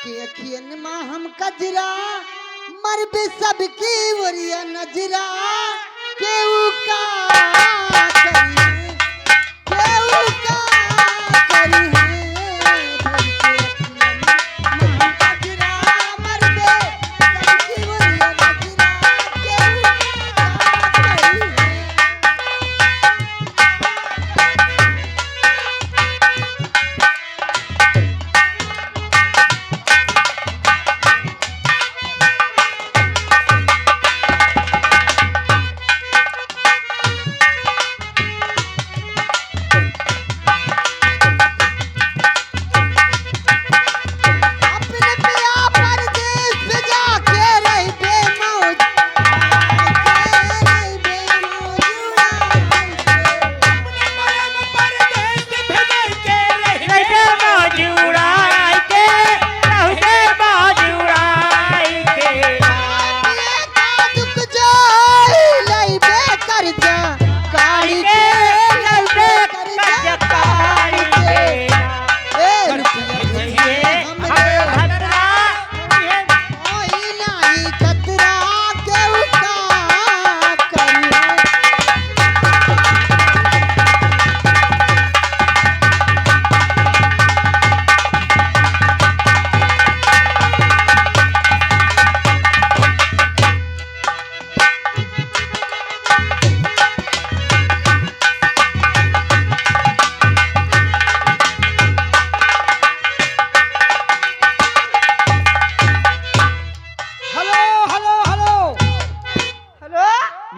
के अखियन माँ हम कजरा मर भी सबकी वरिया नजरा केहू का करी है, केहू का करी है। धर के अखियन माँ हम कजरा मर भी सबकी वरिया नजरा केहू का करी है।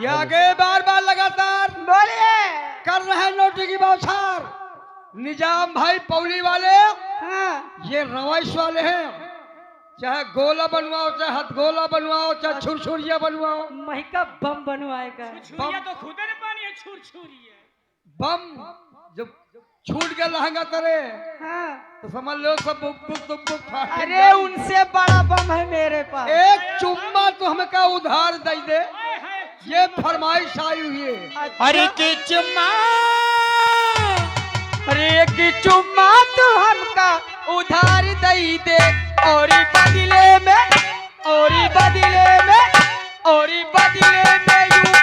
ये आगे बार बार लगातार बोलिए। कर रहे हैं नोटी की बौछार। निजाम भाई पौली वाले हाँ। ये रवाइश वाले हैं। चाहे गोला बनवाओ, चाहे हथगोला बनवाओ, चाहे छुरछुरिया बनवाओ, महिका बम बनवाएगा। बम तो खुद ने पानी है छुरछुरी है। बम जब छूट गया लहंगा तरे हाँ। तो समझ लो सब बुक बुक बुक बुक फाट अरे गए। उनसे बड़ा बम है मेरे पास। एक चुम्मा तो हमका उधार दे दे, ये फरमाइश आई हुई है। अरे की चुम्मा, अरे की चुम्मा तू हमका उधार दई दे और बदले में, और बदले में, और बदले में यूं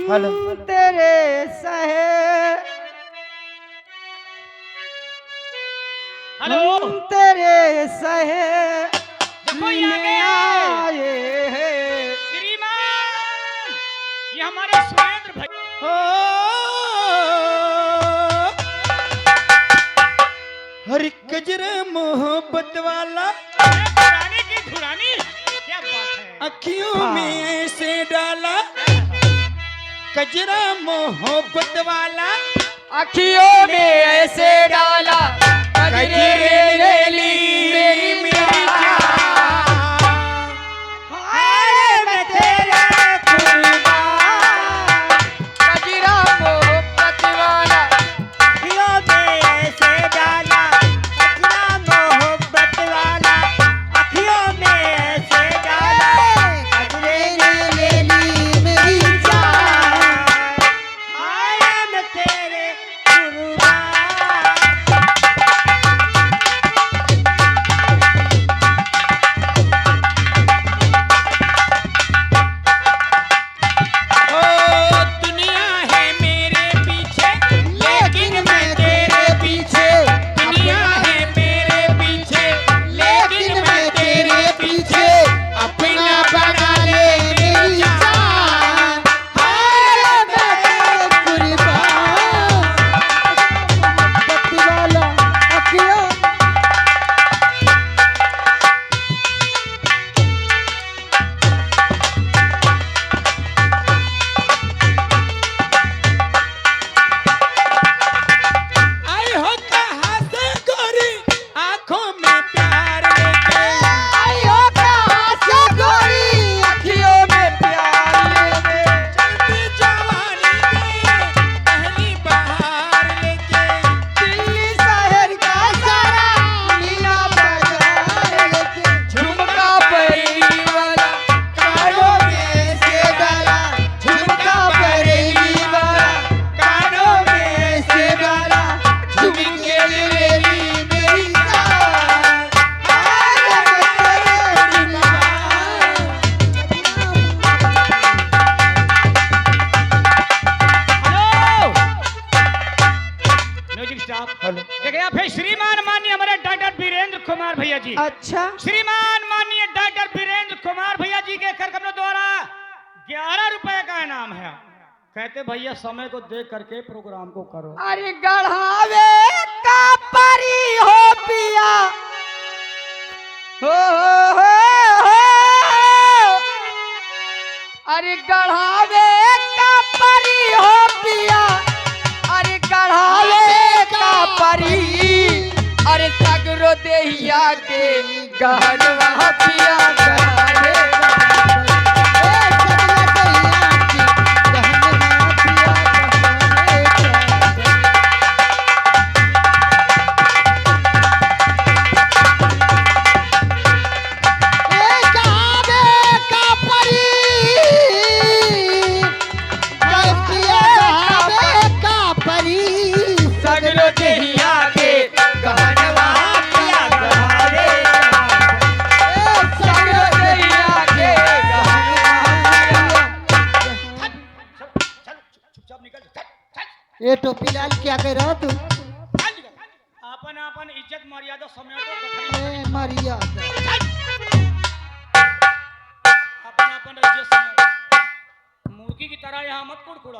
हेलो तेरे सहे, हेलो तेरे सहे देखो ये आए हैं श्रीमान, ये हमारे सुरेंद्र भाई। हर कजरा मोहब्बत वाला धुरानी की धुरानी, क्या बात है। अखियों में ऐसे डाला कजरा मोहब्बत वाला अखियों में ऐसे डाला कजरे ले ली मेरी मेरी जान। हाय मैं तेरा कुर्बान कजरा मोहब्बत वाला अखियों में ऐसे डाला कजरा मोहब्बत वाला अखियों में ऐसे डाला कजरे ने ले ली मेरी जान। हाय मैं तेरे कुर्बान ओ दुनिया है मेरे पीछे लेकिन मैं तेरे पीछे दुनिया है मेरे पीछे लेकिन मैं तेरे पीछे अपना बना ले मेरी जान हाय मैं तेरे कुर्बान मोहब्बत वाला अखियों आई हो कहाँ से गोरी आंखों में प्यार लेके आयो कहाँ से गोरी अखियों में प्यार लेके चलती जवानी में पहली बहार लेके दिल्ली शहर का सारा मीना बाजार लेके झुमका परी वाला कानों में से डाला झुमका बरेली वाला कानों में से डाला झुमके ले ली मेरी जान। हाय मैं तेरे हेलो म्यूजिक स्टॉप हेलो देखिए आप है श्रीमान माननीय हमारे डॉक्टर वीरेंद्र कुमार भैया जी अच्छा श्रीमान माननीय डॉक्टर वीरेंद्र कुमार भैया जी के कार्यक्रम द्वारा 11 रुपए का इनाम है कहते भैया समय को देख करके प्रोग्राम को करो अरे गढ़ावे का परी हो पिया हो अरे गढ़ावे का परी हो पिया अरे गढ़ावे का परी अरे सगरो देहिया के गहनवा पिया गहने सगरो देहिया के गहनवा पिया गहने सगरो देहिया के गहनवा चुपचाप निकल चल ये टोपी लाल क्या कह रहा तू अपन अपन इज्जत मर्यादा समेटो गठरी ए मरिया अपन अपन इज्जत समेटो मुर्गी की तरह यहाँ मत कुड़कुड़ा